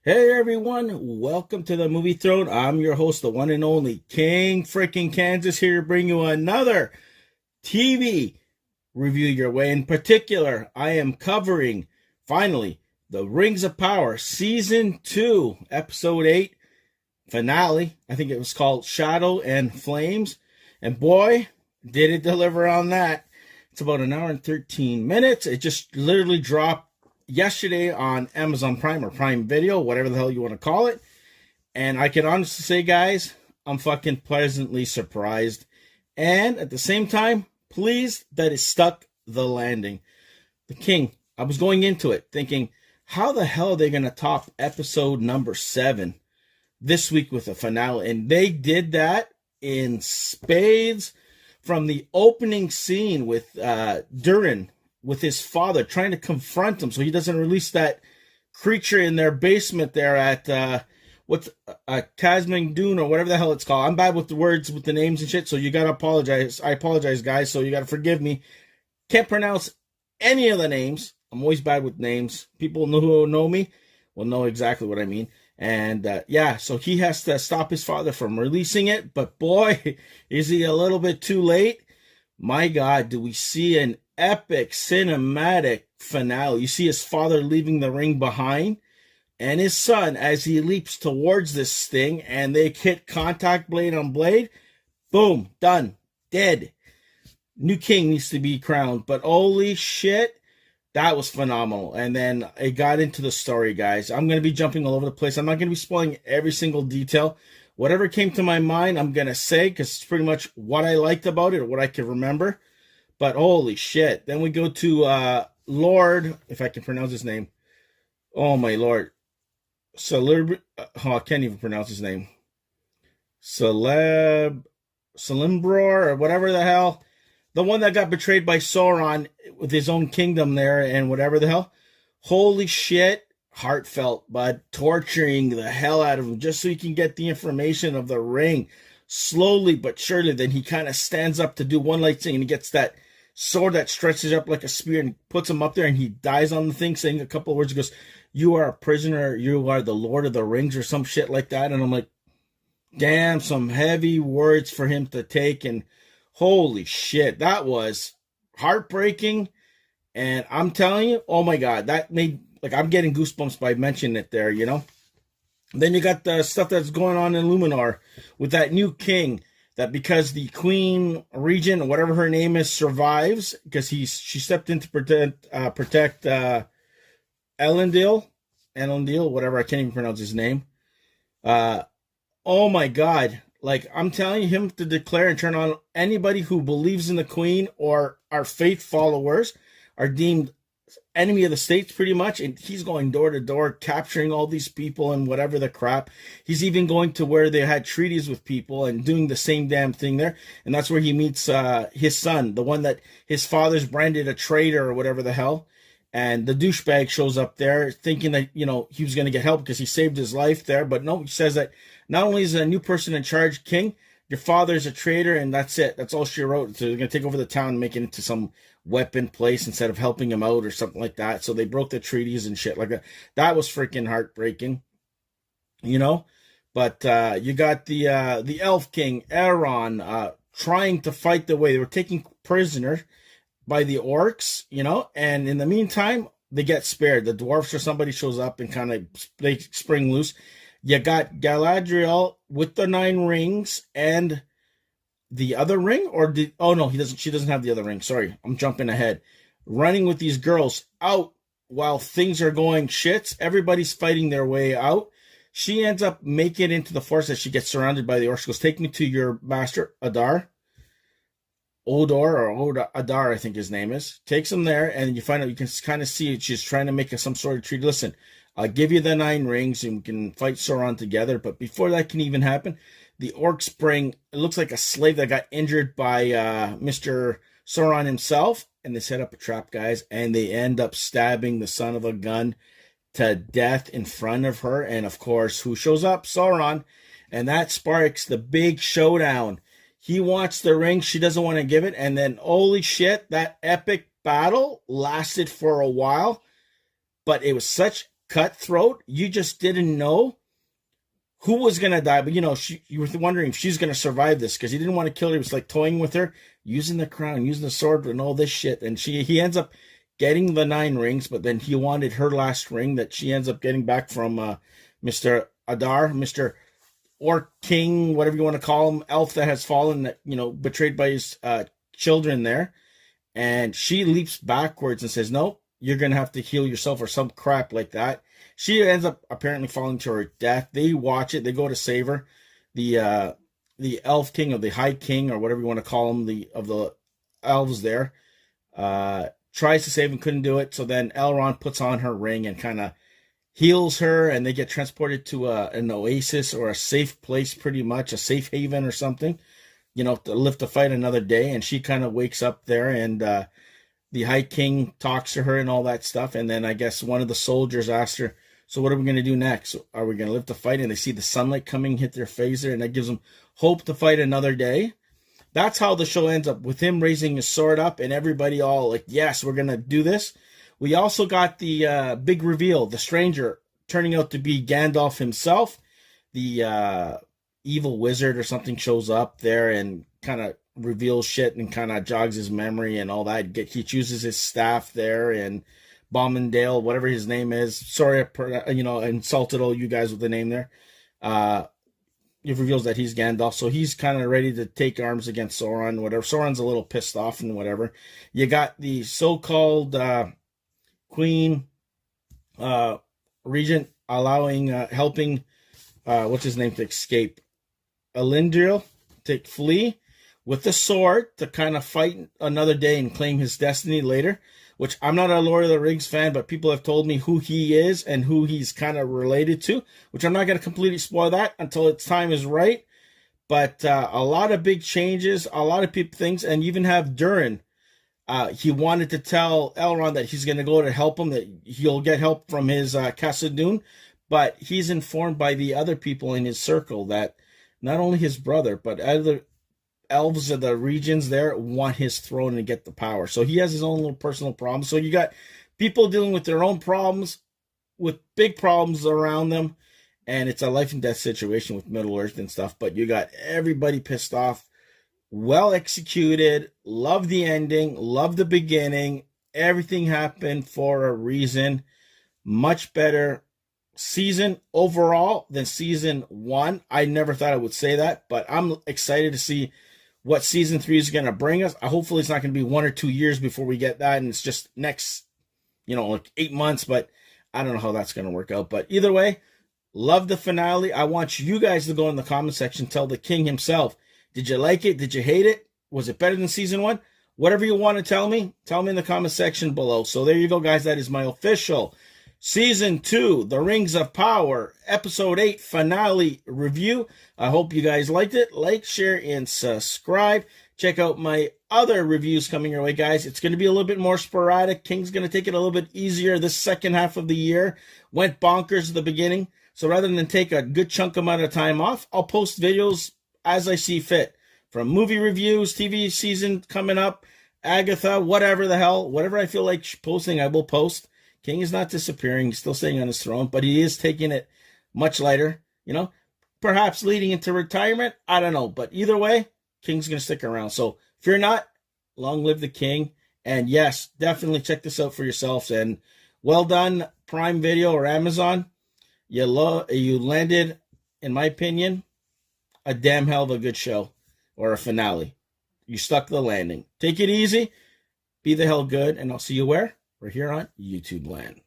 Hey everyone, welcome to the Movie Throne. I'm your host, the one and only King freaking Kansas, here to bring you another TV review your way. In particular, I am covering, finally, The Rings of Power, Season 2, Episode 8, finale. I think it was called Shadow and Flames. And boy, did it deliver on that. It's about an hour and 13 minutes. It just literally dropped yesterday on Amazon Prime or Prime Video, whatever the hell you want to call it. And I can honestly say, guys, I'm fucking pleasantly surprised. And at the same time, pleased that it stuck the landing. The King, I was going into it thinking, how the hell are they going to top episode number 7 this week with a finale? And they did that in spades from the opening scene with Durin, with his father, trying to confront him so he doesn't release that creature in their basement there at what's Casming Dune or whatever the hell it's called. I'm bad with the words, with the names and shit, so you gotta apologize. I apologize, guys, so you gotta forgive me. Can't pronounce any of the names. I'm always bad with names. People who know me will know exactly what I mean. And yeah, so he has to stop his father from releasing it, but boy, is he a little bit too late. My God, do we see an epic cinematic finale. You see his father leaving the ring behind and his son as he leaps towards this thing, and they hit contact blade on blade. Boom, done, dead. New king needs to be crowned. But holy shit, that was phenomenal. And then it got into the story, guys. I'm going to be jumping all over the place. I'm not going to be spoiling every single detail. Whatever came to my mind, I'm going to say, because it's pretty much what I liked about it or what I can remember. But holy shit. Then we go to Lord, if I can pronounce his name. Oh my Lord. I can't even pronounce his name. Celebror, or whatever the hell. The one that got betrayed by Sauron with his own kingdom there and whatever the hell. Holy shit. Heartfelt, but torturing the hell out of him just so he can get the information of the ring. Slowly but surely, then he kind of stands up to do one light thing, and he gets that sword that stretches up like a spear and puts him up there, and he dies on the thing, saying a couple of words. He goes, "You are a prisoner, you are the Lord of the Rings," or some shit like that. And I'm like, damn, some heavy words for him to take. And holy shit, that was heartbreaking. And I'm telling you, oh my God, that made, like, I'm getting goosebumps by mentioning it there, you know. Then you got the stuff that's going on in Luminar with that new king, that because the Queen Regent, whatever her name is, survives, because she stepped in to protect Elendil, whatever, I can't even pronounce his name. Oh my God. Like, I'm telling you, him to declare and turn on anybody who believes in the Queen or our faith followers are deemed enemy of the states, pretty much. And he's going door to door, capturing all these people and whatever the crap. He's even going to where they had treaties with people and doing the same damn thing there. And that's where he meets his son, the one that his father's branded a traitor or whatever the hell. And the douchebag shows up there thinking that, you know, he was going to get help because he saved his life there. But no, he says that not only is a new person in charge, king, your father's a traitor, and that's it. That's all she wrote. So they're going to take over the town and make it into some weapon place instead of helping him out or something like that. So they broke the treaties and shit like that. That was freaking heartbreaking, you know. But you got the Elf King, Aaron, trying to fight the way. They were taken prisoner by the orcs, you know. And in the meantime, they get spared. The dwarfs or somebody shows up and kind of they spring loose. You got Galadriel with the 9 rings and the other ring, or she doesn't have the other ring. Sorry, I'm jumping ahead. Running with these girls out while things are going shits. Everybody's fighting their way out. She ends up making it into the forest as she gets surrounded by the orcs. She goes, "Take me to your master, Adar." Adar, I think his name is. Takes him there, and you find out, you can kind of see it. She's trying to make some sort of treaty. Listen, I'll give you the 9 rings and we can fight Sauron together. But before that can even happen, the orcs bring, it looks like a slave that got injured by Mr. Sauron himself. And they set up a trap, guys. And they end up stabbing the son of a gun to death in front of her. And of course, who shows up? Sauron. And that sparks the big showdown. He wants the ring. She doesn't want to give it. And then, holy shit, that epic battle lasted for a while. But it was such cutthroat. You just didn't know who was going to die. But, you were wondering if she's going to survive this because he didn't want to kill her. He was like toying with her, using the crown, using the sword and all this shit. And he ends up getting the 9 rings, but then he wanted her last ring that she ends up getting back from Mr. Adar, Mr. or King, whatever you want to call him, elf that has fallen, that, betrayed by his children there. And she leaps backwards and says, no, you're going to have to heal yourself or some crap like that. She ends up apparently falling to her death. They watch it. They go to save her. The elf king, or the high king, or whatever you want to call him, of the elves there, tries to save him, couldn't do it. So then Elrond puts on her ring and kind of heals her, and they get transported to an oasis or a safe place, pretty much, a safe haven or something, to live to fight another day. And she kind of wakes up there, and the High King talks to her and all that stuff. And then I guess one of the soldiers asked her, so what are we going to do next? Are we going to live to fight? And they see the sunlight coming, hit their phaser, and that gives them hope to fight another day. That's how the show ends up, with him raising his sword up and everybody all like, yes, we're going to do this. We also got the big reveal, the stranger turning out to be Gandalf himself. The evil wizard or something shows up there and kind of reveals shit and kind of jogs his memory and all that. He chooses his staff there, and Bombendale, whatever his name is. Sorry, I insulted all you guys with the name there. It reveals that he's Gandalf, so he's kind of ready to take arms against Sauron, whatever. Sauron's a little pissed off and whatever. You got the so-called Queen Regent helping what's his name to escape, Elendil, to flee with the sword to kind of fight another day and claim his destiny later. Which, I'm not a Lord of the Rings fan, but people have told me who he is and who he's kind of related to, which I'm not going to completely spoil that until its time is right. But a lot of big changes, a lot of things, and you even have Durin. He wanted to tell Elrond that he's going to go to help him, that he'll get help from his Khazad-dûm, but he's informed by the other people in his circle that not only his brother, but other elves of the regions there want his throne and get the power. So he has his own little personal problems. So you got people dealing with their own problems, with big problems around them, and it's a life and death situation with Middle Earth and stuff. But you got everybody pissed off. Well executed. Love the ending. Love the beginning. Everything happened for a reason. Much better season overall than season 1. I never thought I would say that, but I'm excited to see what season 3 is going to bring us. Hopefully it's not going to be 1 or 2 years before we get that, and it's just next, like 8 months, but I don't know how that's going to work out. But either way, love the finale. I want you guys to go in the comment section, tell the king himself, did you like it? Did you hate it? Was it better than season 1? Whatever you want to tell me in the comment section below. So there you go, guys. That is my official Season 2, The Rings of Power, Episode 8 finale review. I hope you guys liked it. Like, share, and subscribe. Check out my other reviews coming your way, guys. It's going to be a little bit more sporadic. King's going to take it a little bit easier this second half of the year. Went bonkers at the beginning. So rather than take a good chunk amount of time off, I'll post videos as I see fit. From movie reviews, TV season coming up, Agatha, whatever the hell, whatever I feel like posting, I will post. King is not disappearing. He's still staying on his throne, but he is taking it much lighter, perhaps leading into retirement. I don't know. But either way, King's going to stick around. So fear not. Long live the king. And yes, definitely check this out for yourselves. And well done, Prime Video or Amazon. You landed, in my opinion, a damn hell of a good show or a finale. You stuck the landing. Take it easy. Be the hell good. And I'll see you where? We're here on YouTube land.